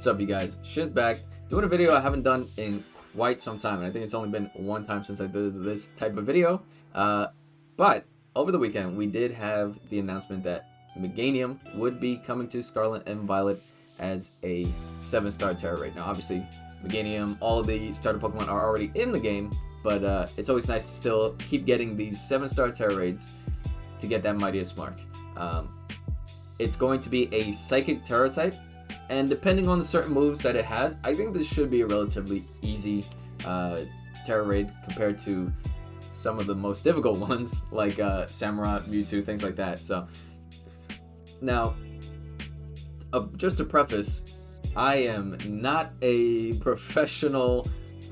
What's up, you guys? Shiz back, doing a video I haven't done in quite some time, and I think it's only been one time since I did this type of video. But over the weekend, we did have the announcement that Meganium would be coming to Scarlet and Violet as a 7-star Terra raid. Now, obviously, Meganium, all of the starter Pokemon are already in the game, but it's always nice to still keep getting these 7-star Terra raids to get that mightiest mark. It's going to be a Psychic Terra type, and depending on the certain moves that it has, I think this should be a relatively easy Terra raid compared to some of the most difficult ones like Samurai, Mewtwo, things like that. So now, just to preface, I am not a professional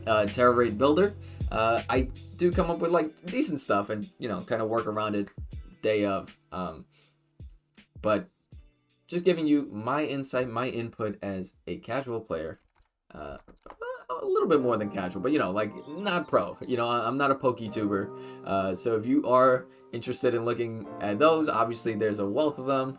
Terra raid builder. I do come up with like decent stuff and kind of work around it day of. But just giving you my insight, my input as a casual player, a little bit more than casual, but like not pro. I'm not a PokeTuber. So if you are interested in looking at those, obviously there's a wealth of them.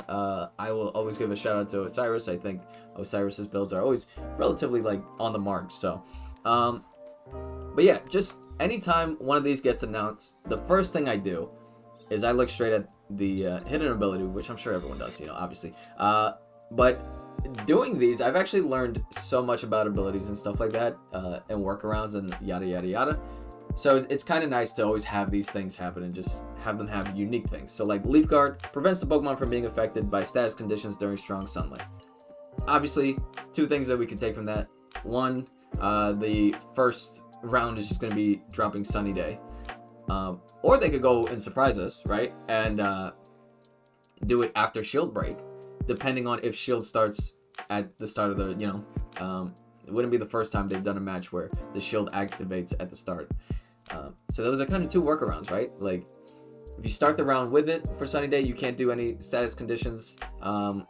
I will always give a shout out to Osiris. I think Osiris's builds are always relatively like on the mark. So, but yeah, just anytime one of these gets announced, the first thing I do is I look straight at the hidden ability, which I'm sure everyone does, obviously. But doing these, I've actually learned so much about abilities and stuff like that, and workarounds and yada yada yada. So it's kind of nice to always have these things happen and just have them have unique things. So like Leaf Guard prevents the Pokemon from being affected by status conditions during strong sunlight. Obviously, two things that we could take from that. One, the first round is just going to be dropping Sunny Day. Or they could go and surprise us, right? And do it after Shield Break, depending on if Shield starts at the start of the, it wouldn't be the first time they've done a match where the Shield activates at the start. So those are kind of two workarounds, right? Like, if you start the round with it for Sunny Day, you can't do any status conditions. And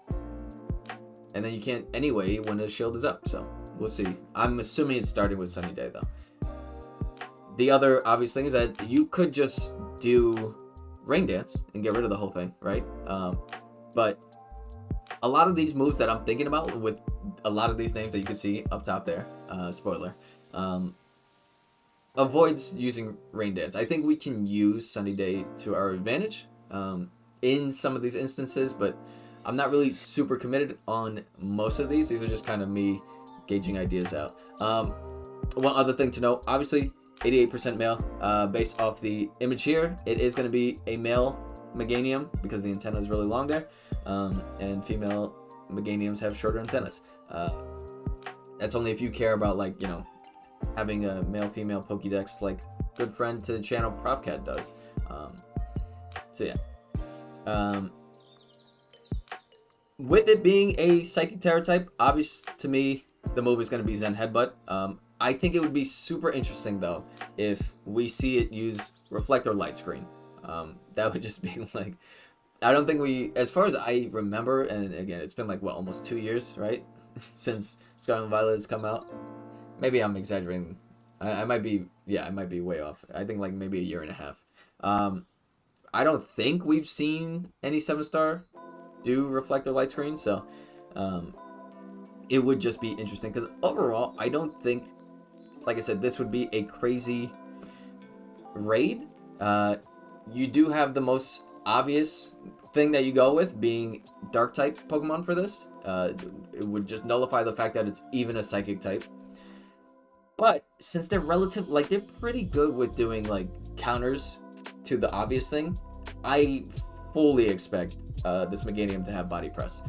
then you can't anyway when the Shield is up. So we'll see. I'm assuming it's starting with Sunny Day, though. The other obvious thing is that you could just do Rain Dance and get rid of the whole thing, right? But a lot of these moves that I'm thinking about with a lot of these names that you can see up top there, spoiler, avoids using Rain Dance. I think we can use Sunny Day to our advantage in some of these instances, but I'm not really super committed on most of these. These are just kind of me gauging ideas out. One other thing to note, obviously, 88% male, based off the image here. It is going to be a male Meganium because the antenna is really long there, and female Meganiums have shorter antennas. That's only if you care about like having a male-female Pokédex like good friend to the channel ProfCat does. So yeah. With it being a Psychic Terra type, obvious to me the move is going to be Zen Headbutt. I think it would be super interesting though if we see it use Reflector Light Screen. That would just be like, I don't think we, as far as I remember, and again it's been like what, almost 2 years, right, since Scarlet and Violet has come out. Maybe I'm exaggerating. I might be, yeah, I might be way off. I think like maybe a year and a half. I don't think we've seen any 7-star do Reflector Light Screen, so it would just be interesting because overall I don't think, like I said, this would be a crazy raid. You do have the most obvious thing that you go with being Dark type Pokemon for this. It would just nullify the fact that it's even a Psychic type. But since they're they're pretty good with doing like counters to the obvious thing, I fully expect this Meganium to have Body Press.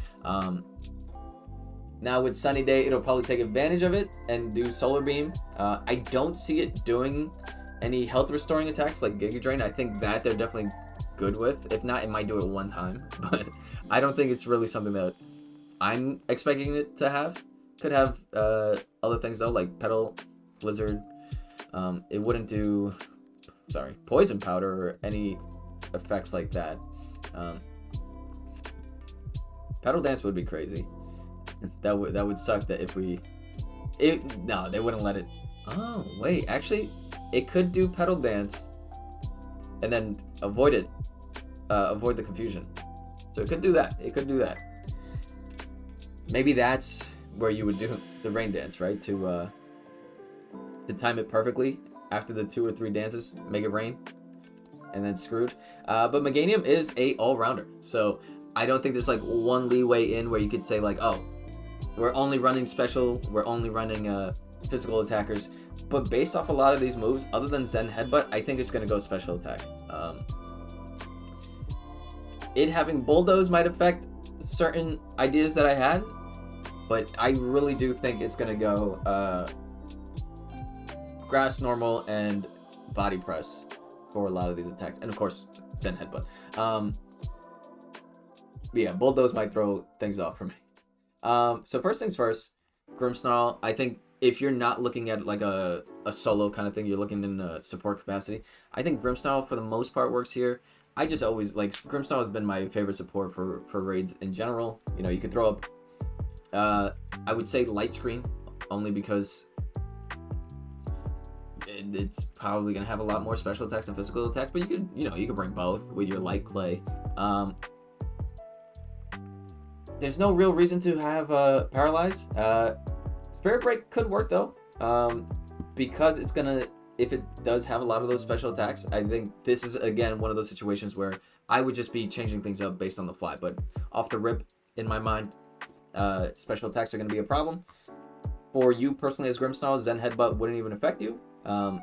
Now with Sunny Day, it'll probably take advantage of it and do Solar Beam. I don't see it doing any health restoring attacks like Giga Drain. I think that they're definitely good with. If not, it might do it one time. But I don't think it's really something that I'm expecting it to have. Could have other things though, like Petal, Blizzard. It wouldn't do, Poison Powder or any effects like that. Petal Dance would be crazy. That would suck that if no, they wouldn't let it. Oh wait, actually it could do Petal Dance and then avoid the confusion. So it could do that. Maybe that's where you would do the rain dance, right? To time it perfectly after the 2 or 3 dances, make it rain, and then screwed. But Meganium is a all-rounder, so I don't think there's like one leeway in where you could say like, oh, we're only running special, we're only running physical attackers. But based off a lot of these moves, other than Zen Headbutt, I think it's going to go special attack. It having Bulldoze might affect certain ideas that I had, but I really do think it's going to go Grass Normal and Body Press for a lot of these attacks. And of course, Zen Headbutt. But yeah, Bulldoze might throw things off for me. So first things first, Grimmsnarl, I think if you're not looking at like a solo kind of thing, you're looking in a support capacity, I think Grimmsnarl for the most part works here. I just always, like, Grimmsnarl has been my favorite support for raids in general. You know, you could throw up, I would say Light Screen, only because it's probably going to have a lot more special attacks than physical attacks, but you could bring both with your Light Clay. There's no real reason to have Paralyze. Spirit Break could work though, because it's gonna, if it does have a lot of those special attacks, I think this is again one of those situations where I would just be changing things up based on the fly. But off the rip, in my mind, special attacks are gonna be a problem. For you personally as Grimmsnarl, Zen Headbutt wouldn't even affect you. I'm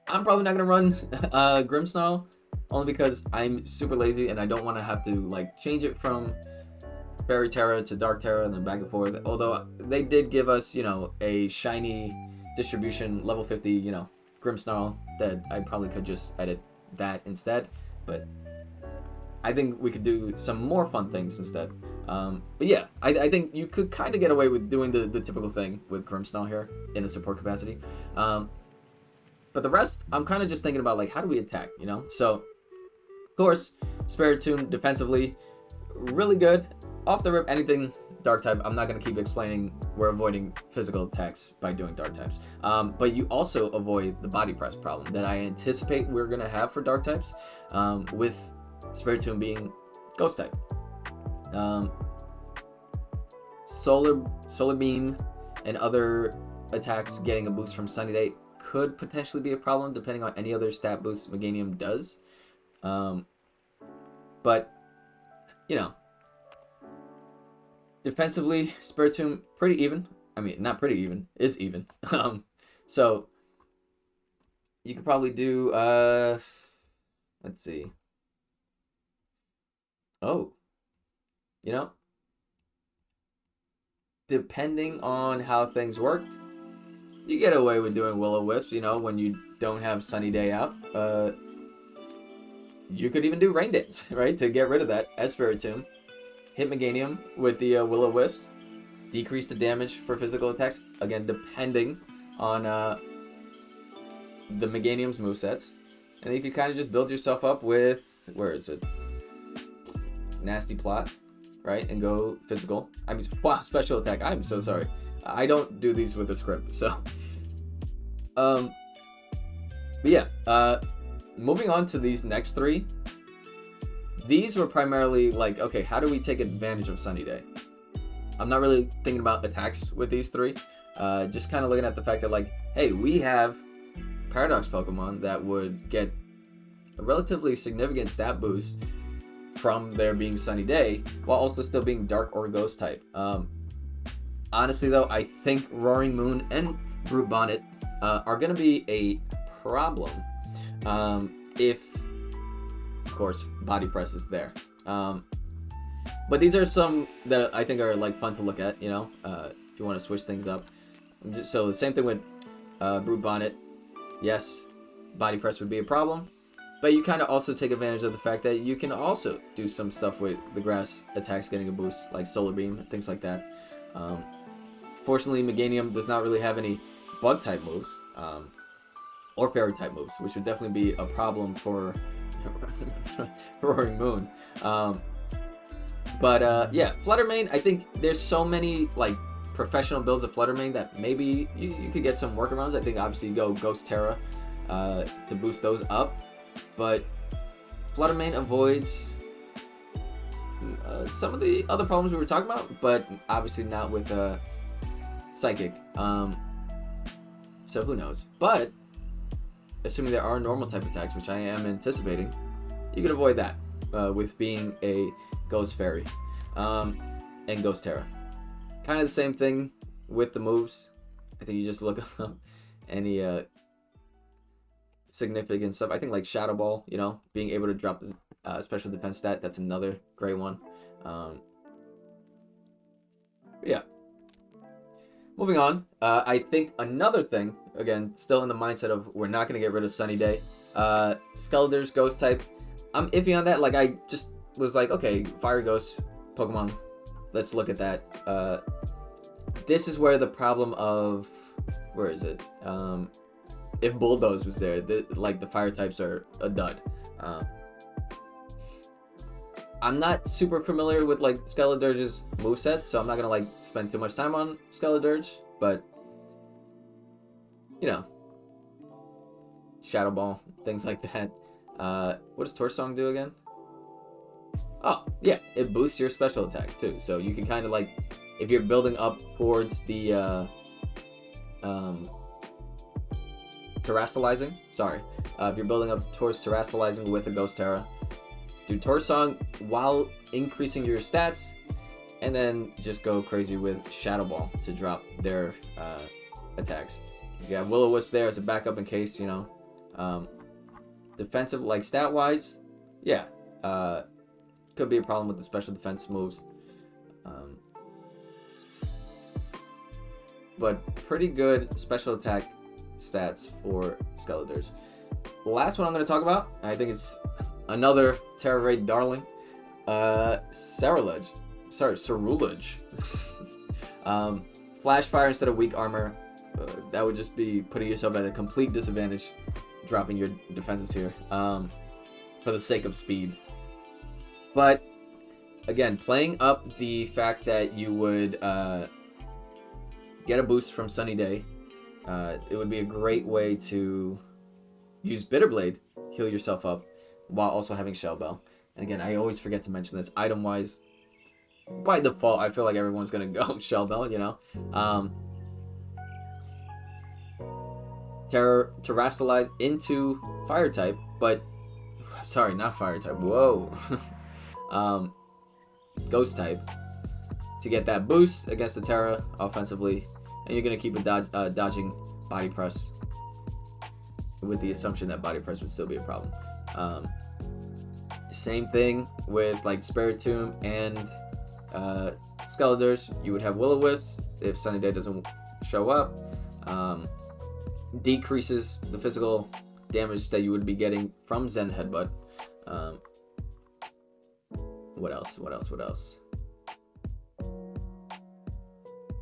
probably not gonna run Grimmsnarl, only because I'm super lazy and I don't want to have to like change it from Fairy Terra to Dark Terra and then back and forth. Although they did give us, you know, a shiny distribution level 50, you know, Grimmsnarl that I probably could just edit that instead. But I think we could do some more fun things instead. But yeah, I think you could kind of get away with doing the typical thing with Grimmsnarl here in a support capacity. But the rest, I'm kind of just thinking about like, how do we attack, you know? So, of course, Spiritomb defensively, really good. Off the rip, anything Dark type, I'm not going to keep explaining we're avoiding physical attacks by doing Dark types. But you also avoid the Body Press problem that I anticipate we're going to have for Dark types, with Spiritomb being Ghost type. Solar Beam and other attacks getting a boost from Sunny Day could potentially be a problem depending on any other stat boosts Meganium does. But, you know, defensively, Spiritomb pretty even. I mean, not pretty even, is even. So you could probably do let's see. Oh, you know, depending on how things work, you get away with doing Will-O-Wisps, you know, when you don't have Sunny Day out. You could even do Rain Dance, right, to get rid of that as Spiritomb. Hit Meganium with the Will-O-Wisps. Decrease the damage for physical attacks. Again, depending on the Meganium's movesets. And then you can kind of just build yourself up with, where is it? Nasty Plot, right? And go physical. I mean, wow, special attack. I'm so sorry. I don't do these with a script, so. But yeah, moving on to these next three. These were primarily like, okay, how do we take advantage of Sunny Day? I'm not really thinking about attacks with these three. Just kind of looking at the fact that, like, hey, we have Paradox Pokemon that would get a relatively significant stat boost from there being Sunny Day, while also still being Dark or Ghost type. Honestly, though, I think Roaring Moon and Brute Bonnet are going to be a problem if, of course, Body Press is there. But these are some that I think are like fun to look at, you know, if you want to switch things up. So the same thing with Brute Bonnet. Yes, Body Press would be a problem, but you kind of also take advantage of the fact that you can also do some stuff with the grass attacks getting a boost, like Solar Beam, things like that. Fortunately, Meganium does not really have any bug type moves, or fairy type moves, which would definitely be a problem for Roaring Moon. But yeah, Fluttermane, I think there's so many like professional builds of Fluttermane that maybe you could get some workarounds. I think obviously you go Ghost Terra to boost those up, but Fluttermane avoids some of the other problems we were talking about, but obviously not with Psychic. So who knows? But assuming there are normal type attacks, which I am anticipating, you can avoid that with being a Ghost Fairy and Ghost Terra. Kind of the same thing with the moves. I think you just look up any significant stuff. I think like Shadow Ball, you know, being able to drop the special defense stat, that's another great one. Yeah. Moving on, I think another thing, again, still in the mindset of we're not going to get rid of Sunny Day. Skeletor's Ghost type, I'm iffy on that. Like, I just was like, okay, Fire Ghost Pokemon, let's look at that. This is where the problem of, where is it? If Bulldoze was there, like the fire types are a dud. I'm not super familiar with like Skeledirge's moveset, so I'm not gonna like spend too much time on Skeledirge, but you know, Shadow Ball, things like that. What does Torch do again? Oh, yeah, it boosts your special attack too, so you can kind of like, if you're building up towards the Terrasolizing, sorry, if you're building up towards Terrasolizing with a Ghost Terra, do Torch Song while increasing your stats, and then just go crazy with Shadow Ball to drop their attacks. You got Will-O-Wisp there as a backup in case, you know. Defensive, like stat-wise, yeah, could be a problem with the special defense moves. But pretty good special attack stats for Skeledirge. The last one I'm going to talk about, I think it's another Terra Raid darling, Cerulege. Flash Fire instead of weak armor. That would just be putting yourself at a complete disadvantage, dropping your defenses here for the sake of speed. But again, playing up the fact that you would get a boost from Sunny Day, it would be a great way to use Bitterblade, heal yourself up, while also having Shell Bell. And again, I always forget to mention this, item-wise, by default, I feel like everyone's going to go Shell Bell, you know? Terrasilize into Fire type, but, sorry, not Fire type, whoa. Ghost type, to get that boost against the Terra offensively, and you're going to keep a dodging Body Press, with the assumption that Body Press would still be a problem. Same thing with like Spiritomb and Skeledirge. You would have Will-O-Wisp if Sunny Day doesn't show up. Decreases the physical damage that you would be getting from Zen Headbutt. What else?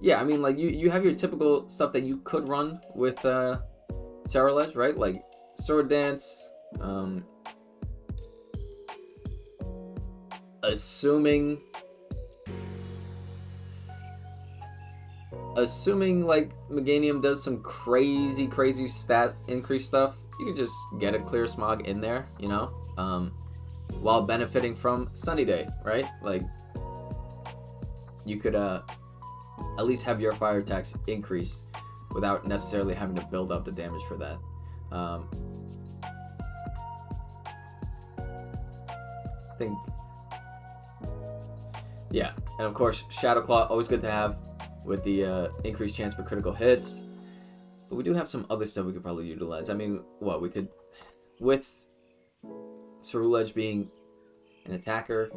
Yeah, I mean, like, you have your typical stuff that you could run with Cerulege, right? Like Sword Dance, assuming like Meganium does some crazy stat increase stuff, you can just get a Clear Smog in there, you know, while benefiting from Sunny Day, right? Like, you could at least have your fire attacks increased without necessarily having to build up the damage for that. I think, yeah, and of course Shadow Claw, always good to have with the increased chance for critical hits. But we do have some other stuff we could probably utilize. I mean, what we could, with Cerulege being an attacker,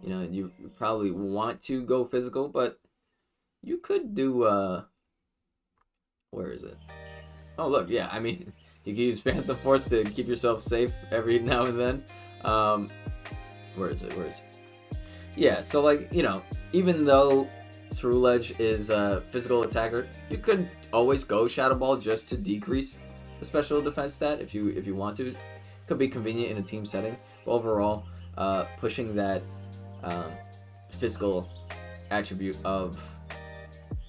you know, you probably want to go physical, but you could do where is it? Oh look, yeah, I mean, you can use Phantom Force to keep yourself safe every now and then. Where is it? Yeah, so like, you know, even though Cerulege is a physical attacker, you could always go Shadow Ball just to decrease the special defense stat if you want to. Could be convenient in a team setting, but overall, pushing that physical attribute of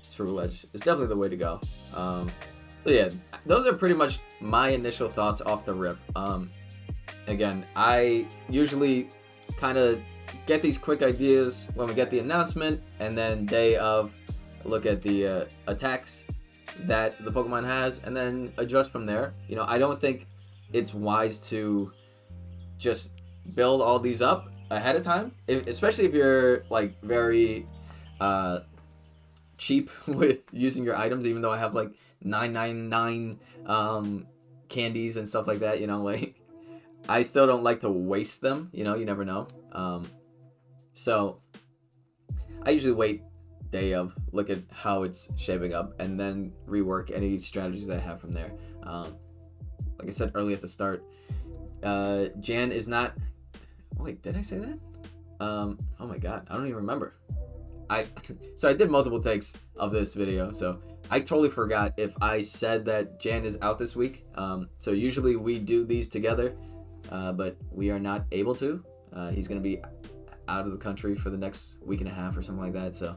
Cerulege is definitely the way to go. But yeah, those are pretty much my initial thoughts off the rip. Again, I usually kind of get these quick ideas when we get the announcement, and then day of look at the attacks that the Pokemon has, and then adjust from there. You know, I don't think it's wise to just build all these up ahead of time, especially if you're like very cheap with using your items. Even though I have like 999 candies and stuff like that, you know, like I still don't like to waste them. You know, you never know. So I usually wait day of, look at how it's shaping up, and then rework any strategies I have from there. Like I said early at the start, Jan is not. Wait, did I say that? Oh my god, I don't even remember. So I did multiple takes of this video, so I totally forgot if I said that Jan is out this week. So usually we do these together, but we are not able to. He's gonna be out of the country for the next week and a half or something like that. So,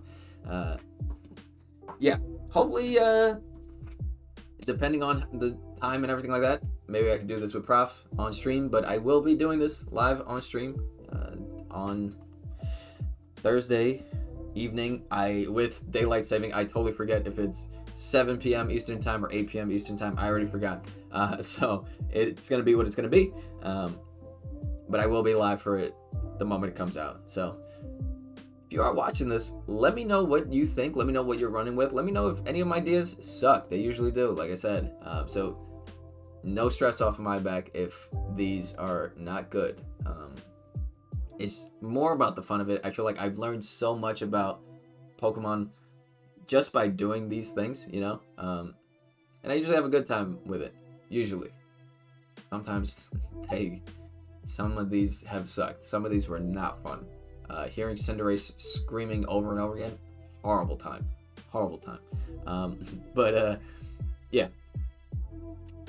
yeah, hopefully, depending on the time and everything like that, maybe I can do this with Prof on stream. But I will be doing this live on stream on Thursday evening. With daylight saving, I totally forget if it's 7 p.m. Eastern time or 8 p.m. Eastern time. I already forgot. So it's gonna be what it's gonna be. But I will be live for it the moment it comes out. So if you are watching this, let me know what you think. Let me know what you're running with. Let me know if any of my ideas suck. They usually do, like I said. So no stress off of my back if these are not good. It's more about the fun of it. I feel like I've learned so much about Pokemon just by doing these things, you know? And I usually have a good time with it. Usually. Sometimes some of these have sucked. Some of these were not fun. Hearing Cinderace screaming over and over again, horrible time. Yeah.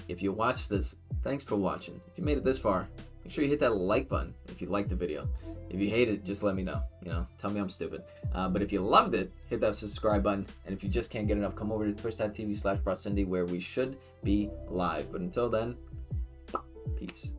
If you watched this, thanks for watching. If you made it this far, make sure you hit that like button if you liked the video. If you hate it, just let me know. You know, tell me I'm stupid. But if you loved it, hit that subscribe button. And if you just can't get enough, come over to twitch.tv/BrosCindy, where we should be live. But until then, peace.